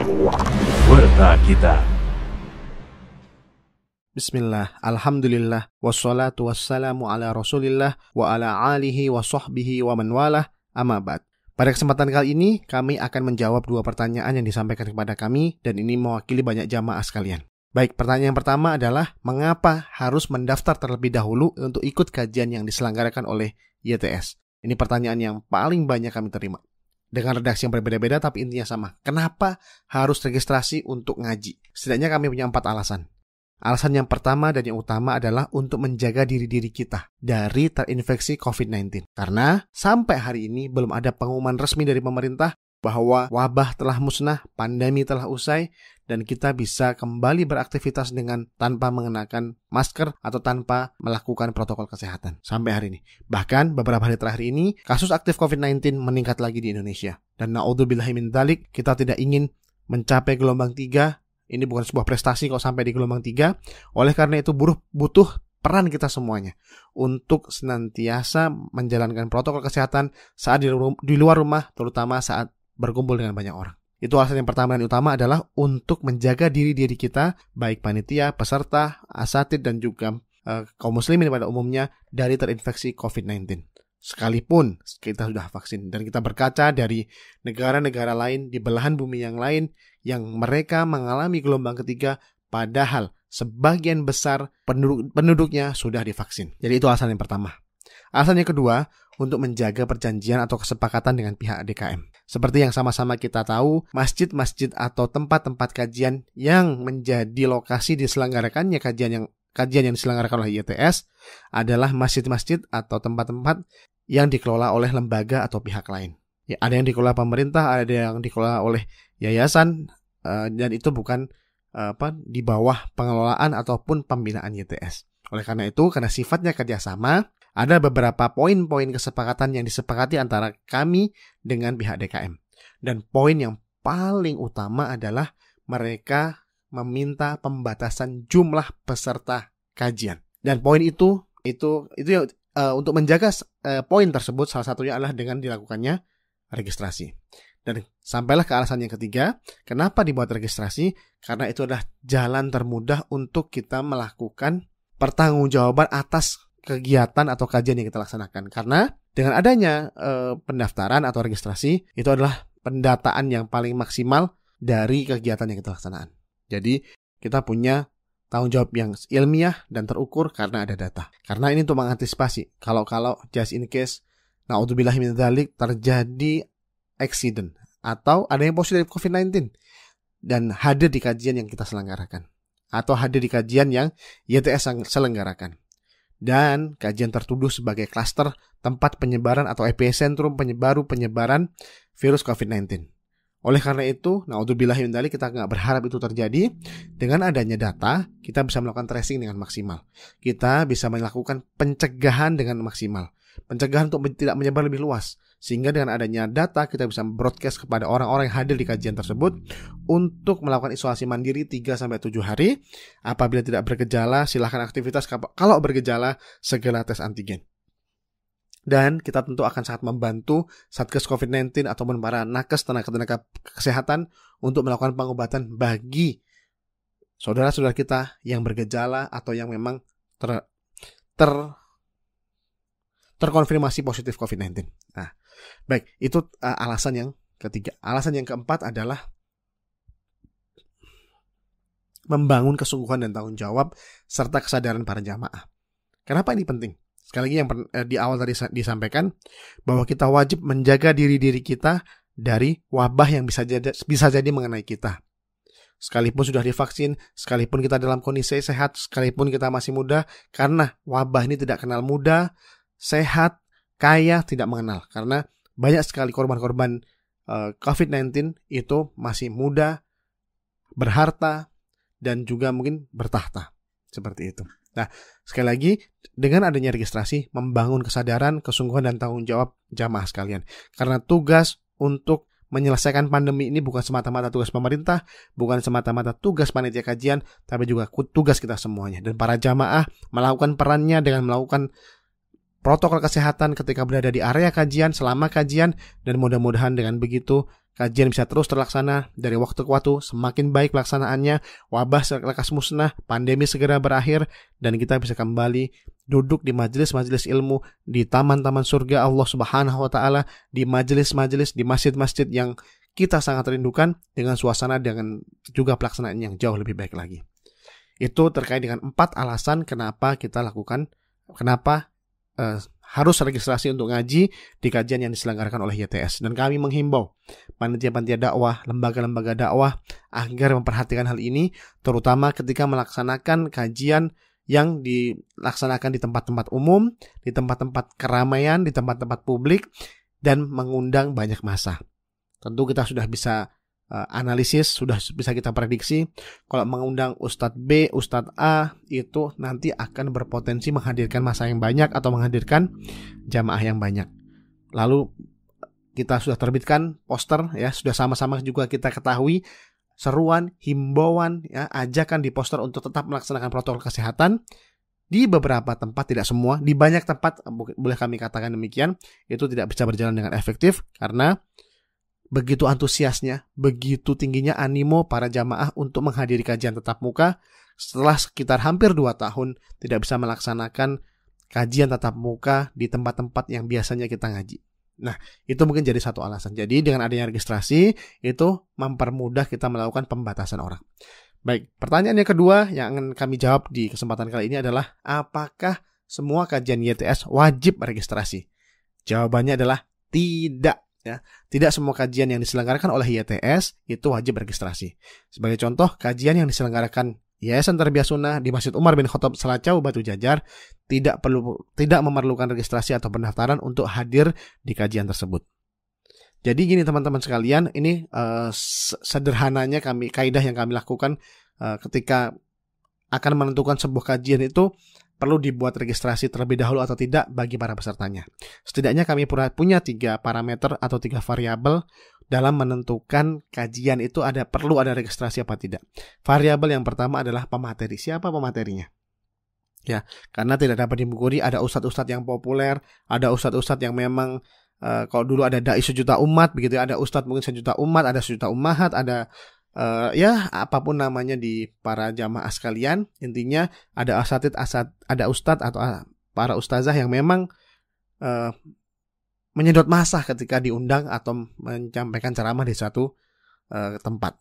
Warta Kita. Bismillah, alhamdulillah, wassalatu wassalamu ala rasulillah, wa ala alihi wa sahbihi wa man walah, amma ba'd. Pada kesempatan kali ini, kami akan menjawab 2 pertanyaan yang disampaikan kepada kami, dan ini mewakili banyak jamaah sekalian. Baik, pertanyaan yang pertama adalah, mengapa harus mendaftar terlebih dahulu untuk ikut kajian yang diselenggarakan oleh YTS? Ini pertanyaan yang paling banyak kami terima. Dengan redaksi yang berbeda-beda, tapi intinya sama. Kenapa harus registrasi untuk ngaji? Setidaknya kami punya 4 alasan. Alasan yang pertama dan yang utama adalah untuk menjaga diri-diri kita dari terinfeksi COVID-19. Karena sampai hari ini belum ada pengumuman resmi dari pemerintah bahwa wabah telah musnah, pandemi telah usai, dan kita bisa kembali beraktivitas dengan tanpa mengenakan masker atau tanpa melakukan protokol kesehatan sampai hari ini. Bahkan beberapa hari terakhir ini, kasus aktif COVID-19 meningkat lagi di Indonesia. Dan na'udzubillahi min dzalik, kita tidak ingin mencapai gelombang 3. Ini bukan sebuah prestasi kalau sampai di gelombang 3. Oleh karena itu butuh peran kita semuanya untuk senantiasa menjalankan protokol kesehatan saat di luar rumah, terutama saat berkumpul dengan banyak orang. Itu alasan yang pertama dan utama adalah untuk menjaga diri-diri kita, baik panitia, peserta, asatid, dan juga kaum muslimin pada umumnya dari terinfeksi COVID-19. Sekalipun kita sudah vaksin, dan kita berkaca dari negara-negara lain di belahan bumi yang lain yang mereka mengalami gelombang ketiga, padahal sebagian besar penduduknya sudah divaksin. Jadi itu alasan yang pertama. Alasan yang kedua, untuk menjaga perjanjian atau kesepakatan dengan pihak DKM. Seperti yang sama-sama kita tahu, masjid-masjid atau tempat-tempat kajian yang menjadi lokasi diselenggarakannya kajian yang diselenggarakan oleh YTS adalah masjid-masjid atau tempat-tempat yang dikelola oleh lembaga atau pihak lain. Ya, ada yang dikelola pemerintah, ada yang dikelola oleh yayasan, dan itu bukan di bawah pengelolaan ataupun pembinaan YTS. Oleh karena itu, karena sifatnya kerjasama, ada beberapa poin-poin kesepakatan yang disepakati antara kami dengan pihak DKM. Dan poin yang paling utama adalah mereka meminta pembatasan jumlah peserta kajian. Dan poin itu untuk menjaga poin tersebut, salah satunya adalah dengan dilakukannya registrasi. Dan sampailah ke alasan yang ketiga, kenapa dibuat registrasi? Karena itu adalah jalan termudah untuk kita melakukan pertanggungjawaban atas kegiatan atau kajian yang kita laksanakan. Karena dengan adanya pendaftaran atau registrasi, itu adalah pendataan yang paling maksimal dari kegiatan yang kita laksanakan. Jadi kita punya tanggung jawab yang ilmiah dan terukur karena ada data. Karena ini untuk mengantisipasi kalau just in case na'udzubillahi min dzalik terjadi accident atau ada yang positif COVID-19 dan hadir di kajian yang kita selenggarakan atau hadir di kajian yang YTS selenggarakan. Dan kajian tertuduh sebagai klaster tempat penyebaran atau epicentrum penyebaran virus COVID-19. Oleh karena itu, na'udzubillahi min dzalik, kita nggak berharap itu terjadi. Dengan adanya data, kita bisa melakukan tracing dengan maksimal. Kita bisa melakukan pencegahan dengan maksimal. Pencegahan untuk tidak menyebar lebih luas. Sehingga dengan adanya data, kita bisa broadcast kepada orang-orang yang hadir di kajian tersebut untuk melakukan isolasi mandiri 3-7 hari. Apabila tidak bergejala, silakan aktivitas. Kalau bergejala, segera tes antigen. Dan kita tentu akan sangat membantu Satgas COVID-19 ataupun para nakes tenaga kesehatan untuk melakukan pengobatan bagi saudara-saudara kita yang bergejala atau yang memang terkonfirmasi positif COVID-19. Nah, baik, itu alasan yang ketiga. Alasan yang keempat adalah membangun kesungguhan dan tanggung jawab serta kesadaran para jamaah. Kenapa ini penting? Sekali lagi yang di awal tadi disampaikan bahwa kita wajib menjaga diri-diri kita dari wabah yang bisa jadi mengenai kita. Sekalipun sudah divaksin, sekalipun kita dalam kondisi sehat, sekalipun kita masih muda, karena wabah ini tidak kenal muda, sehat, kaya, tidak mengenal. Karena banyak sekali korban-korban COVID-19 itu masih muda, berharta, dan juga mungkin bertahta. Seperti itu. Nah, sekali lagi, dengan adanya registrasi, membangun kesadaran, kesungguhan, dan tanggung jawab jamaah sekalian. Karena tugas untuk menyelesaikan pandemi ini bukan semata-mata tugas pemerintah, bukan semata-mata tugas panitia kajian, tapi juga tugas kita semuanya. Dan para jamaah melakukan perannya dengan melakukan protokol kesehatan ketika berada di area kajian, selama kajian, dan mudah-mudahan dengan begitu kajian bisa terus terlaksana dari waktu ke waktu, semakin baik pelaksanaannya, wabah lekas musnah, pandemi segera berakhir, dan kita bisa kembali duduk di majelis-majelis ilmu, di taman-taman surga Allah Subhanahu wa Ta'ala, di majelis-majelis, di masjid-masjid yang kita sangat rindukan, dengan suasana dengan juga pelaksanaan yang jauh lebih baik lagi. Itu terkait dengan 4 alasan kenapa kita lakukan, kenapa harus registrasi untuk ngaji di kajian yang diselenggarakan oleh YTS. Dan kami menghimbau panitia-panitia dakwah, lembaga-lembaga dakwah agar memperhatikan hal ini, terutama ketika melaksanakan kajian yang dilaksanakan di tempat-tempat umum, di tempat-tempat keramaian, di tempat-tempat publik, dan mengundang banyak massa. Tentu kita sudah bisa analisis, sudah bisa kita prediksi kalau mengundang Ustadz B, Ustadz A itu nanti akan berpotensi menghadirkan massa yang banyak atau menghadirkan jamaah yang banyak. Lalu kita sudah terbitkan poster, ya, sudah sama-sama juga kita ketahui seruan, himbauan, ya, ajakan di poster untuk tetap melaksanakan protokol kesehatan di beberapa tempat, tidak semua, di banyak tempat boleh kami katakan demikian, itu tidak bisa berjalan dengan efektif karena begitu antusiasnya, begitu tingginya animo para jamaah untuk menghadiri kajian tatap muka setelah sekitar hampir 2 tahun tidak bisa melaksanakan kajian tatap muka di tempat-tempat yang biasanya kita ngaji. Nah, itu mungkin jadi satu alasan. Jadi dengan adanya registrasi itu mempermudah kita melakukan pembatasan orang. Baik, pertanyaan yang kedua yang akan kami jawab di kesempatan kali ini adalah apakah semua kajian YTS wajib registrasi? Jawabannya adalah tidak. Ya, tidak semua kajian yang diselenggarakan oleh YTS itu wajib registrasi. Sebagai contoh, kajian yang diselenggarakan Yayasan Tarbiyah Sunnah di Masjid Umar bin Khattab Selacau Batu Jajar tidak memerlukan registrasi atau pendaftaran untuk hadir di kajian tersebut. Jadi gini teman-teman sekalian, ini sederhananya kaidah yang kami lakukan ketika akan menentukan sebuah kajian itu perlu dibuat registrasi terlebih dahulu atau tidak bagi para pesertanya. Setidaknya kami punya 3 parameter atau 3 variabel dalam menentukan kajian itu perlu ada registrasi apa tidak. Variabel yang pertama adalah pemateri. Siapa pematerinya? Ya, karena tidak dapat dipungkiri ada ustadz-ustadz yang populer, ada ustadz-ustadz yang memang kalau dulu ada dai sejuta umat, begitu ada ustadz mungkin sejuta umat, ada sejuta ummahat, ada ya apapun namanya di para jamaah sekalian, intinya ada ada ustadz atau para ustazah yang memang menyedot massa ketika diundang atau menyampaikan ceramah di suatu tempat.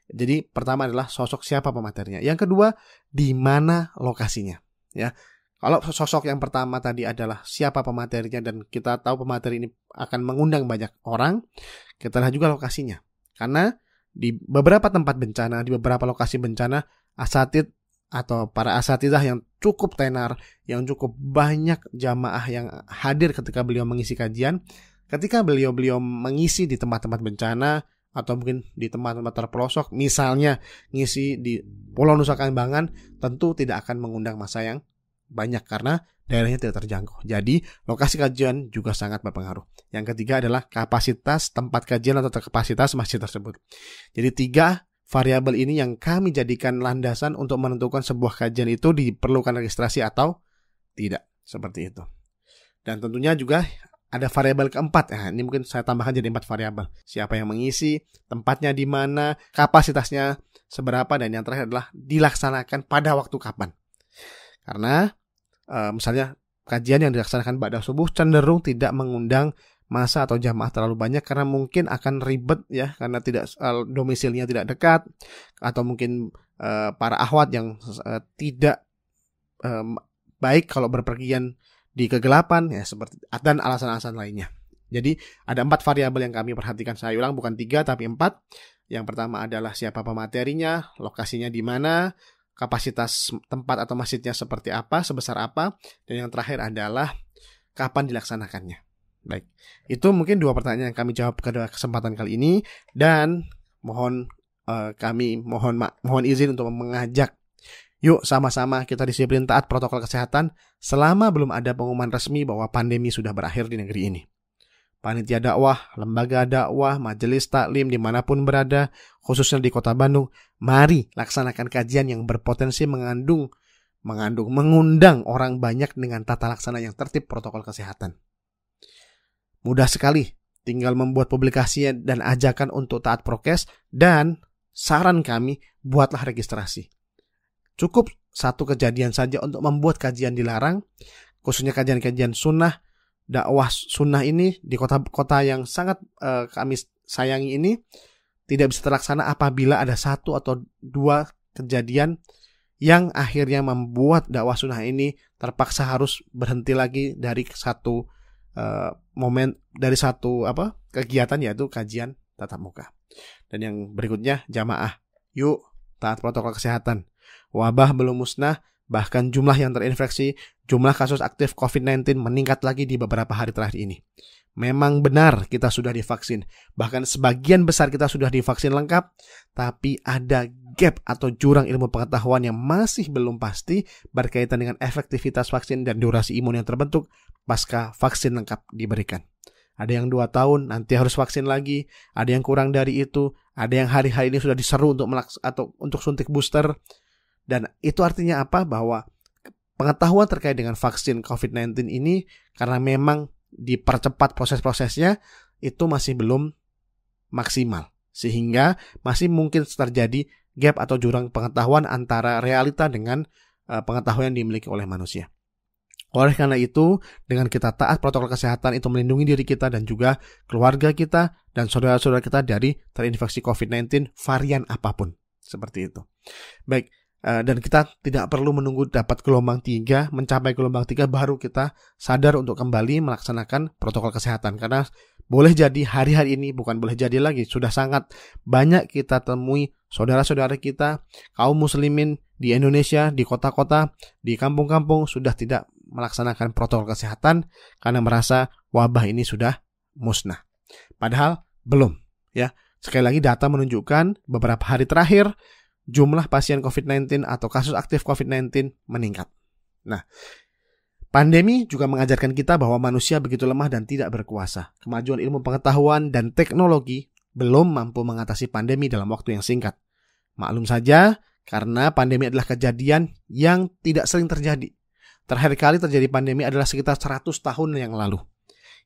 Jadi pertama adalah sosok siapa pematerinya. Yang kedua, di mana lokasinya. Ya, kalau sosok yang pertama tadi adalah siapa pematerinya dan kita tahu pemateri ini akan mengundang banyak orang, kita lihat juga lokasinya. Karena di beberapa tempat bencana, di beberapa lokasi bencana, asatid atau para asatidah yang cukup tenar, yang cukup banyak jamaah yang hadir ketika beliau mengisi kajian, ketika beliau mengisi di tempat-tempat bencana atau mungkin di tempat-tempat terpelosok, misalnya ngisi di Pulau Nusa Kambangan, tentu tidak akan mengundang massa yang banyak karena daerahnya tidak terjangkau. Jadi lokasi kajian juga sangat berpengaruh. Yang ketiga adalah kapasitas tempat kajian atau kapasitas masjid tersebut. Jadi 3 variabel ini yang kami jadikan landasan untuk menentukan sebuah kajian itu diperlukan registrasi atau tidak. Seperti itu. Dan tentunya juga ada variabel keempat. Nah, ini mungkin saya tambahkan jadi 4 variabel. Siapa yang mengisi, tempatnya di mana, kapasitasnya seberapa, dan yang terakhir adalah dilaksanakan pada waktu kapan. Karena misalnya kajian yang dilaksanakan pada subuh cenderung tidak mengundang massa atau jamaah terlalu banyak karena mungkin akan ribet ya, karena tidak domisilnya tidak dekat, atau mungkin para akhwat yang tidak baik kalau berpergian di kegelapan ya, seperti, dan alasan-alasan lainnya. Jadi ada 4 variabel yang kami perhatikan. Saya ulang, bukan 3 tapi 4. Yang pertama adalah siapa pematerinya, lokasinya di mana, kapasitas tempat atau masjidnya seperti apa, sebesar apa, dan yang terakhir adalah kapan dilaksanakannya. Baik, itu mungkin 2 pertanyaan yang kami jawab pada kesempatan kali ini, dan mohon izin untuk mengajak, yuk sama-sama kita disiplin taat protokol kesehatan selama belum ada pengumuman resmi bahwa pandemi sudah berakhir di negeri ini. Panitia dakwah, lembaga dakwah, majelis taklim dimanapun berada, khususnya di Kota Bandung, mari laksanakan kajian yang berpotensi mengundang orang banyak dengan tata laksana yang tertib protokol kesehatan. Mudah sekali tinggal membuat publikasinya dan ajakan untuk taat prokes, dan saran kami, buatlah registrasi. Cukup satu kejadian saja untuk membuat kajian dilarang, khususnya kajian-kajian sunnah, dakwah sunnah ini di kota-kota yang sangat kami sayangi ini tidak bisa terlaksana apabila ada satu atau dua kejadian yang akhirnya membuat dakwah sunnah ini terpaksa harus berhenti lagi dari satu kegiatan, yaitu kajian tatap muka. Dan yang berikutnya, jamaah, yuk taat protokol kesehatan. Wabah belum musnah, bahkan jumlah yang terinfeksi, jumlah kasus aktif COVID-19 meningkat lagi di beberapa hari terakhir ini. Memang benar kita sudah divaksin, bahkan sebagian besar kita sudah divaksin lengkap, tapi ada gap atau jurang ilmu pengetahuan yang masih belum pasti berkaitan dengan efektivitas vaksin dan durasi imun yang terbentuk pasca vaksin lengkap diberikan. Ada yang 2 tahun nanti harus vaksin lagi, ada yang kurang dari itu, ada yang hari-hari ini sudah diseru untuk suntik booster. Dan itu artinya apa? Bahwa pengetahuan terkait dengan vaksin COVID-19 ini, karena memang dipercepat proses-prosesnya, itu masih belum maksimal. Sehingga masih mungkin terjadi gap atau jurang pengetahuan antara realita dengan pengetahuan yang dimiliki oleh manusia. Oleh karena itu, dengan kita taat protokol kesehatan, itu melindungi diri kita dan juga keluarga kita dan saudara-saudara kita dari terinfeksi COVID-19 varian apapun. Seperti itu. Baik. Dan kita tidak perlu menunggu dapat gelombang 3, mencapai gelombang 3 baru kita sadar untuk kembali melaksanakan protokol kesehatan. Karena boleh jadi hari-hari ini, bukan boleh jadi lagi, sudah sangat banyak kita temui saudara-saudara kita, kaum muslimin di Indonesia, di kota-kota, di kampung-kampung sudah tidak melaksanakan protokol kesehatan karena merasa wabah ini sudah musnah. Padahal belum, ya. Sekali lagi data menunjukkan beberapa hari terakhir jumlah pasien COVID-19 atau kasus aktif COVID-19 meningkat. Nah, pandemi juga mengajarkan kita bahwa manusia begitu lemah dan tidak berkuasa. Kemajuan ilmu pengetahuan dan teknologi belum mampu mengatasi pandemi dalam waktu yang singkat. Maklum saja, karena pandemi adalah kejadian yang tidak sering terjadi. Terakhir kali terjadi pandemi adalah sekitar 100 tahun yang lalu.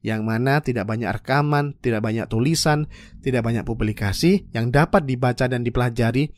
Yang mana tidak banyak rekaman, tidak banyak tulisan, tidak banyak publikasi yang dapat dibaca dan dipelajari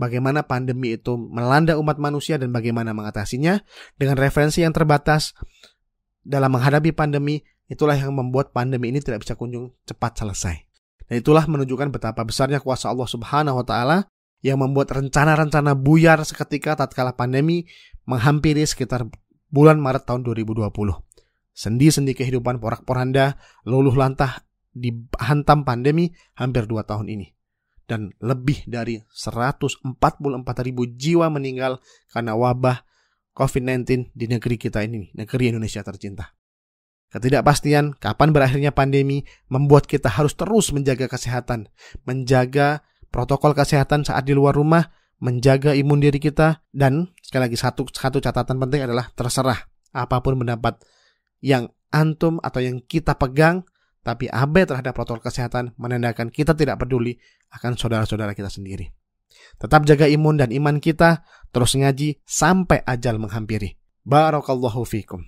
bagaimana pandemi itu melanda umat manusia dan bagaimana mengatasinya. Dengan referensi yang terbatas dalam menghadapi pandemi, itulah yang membuat pandemi ini tidak bisa kunjung cepat selesai. Dan itulah menunjukkan betapa besarnya kuasa Allah Subhanahu wa Ta'ala yang membuat rencana-rencana buyar seketika tatkala pandemi menghampiri sekitar bulan Maret tahun 2020. Sendi-sendi kehidupan porak-poranda, luluh lantah dihantam pandemi hampir 2 tahun ini. Dan lebih dari 144.000 jiwa meninggal karena wabah COVID-19 di negeri kita ini, negeri Indonesia tercinta. Ketidakpastian kapan berakhirnya pandemi membuat kita harus terus menjaga kesehatan, menjaga protokol kesehatan saat di luar rumah, menjaga imun diri kita, dan sekali lagi satu catatan penting adalah terserah apapun pendapat yang antum atau yang kita pegang, tapi abai terhadap protokol kesehatan menandakan kita tidak peduli akan saudara-saudara kita sendiri. Tetap jaga imun dan iman kita, terus ngaji sampai ajal menghampiri. Barakallahu fikum.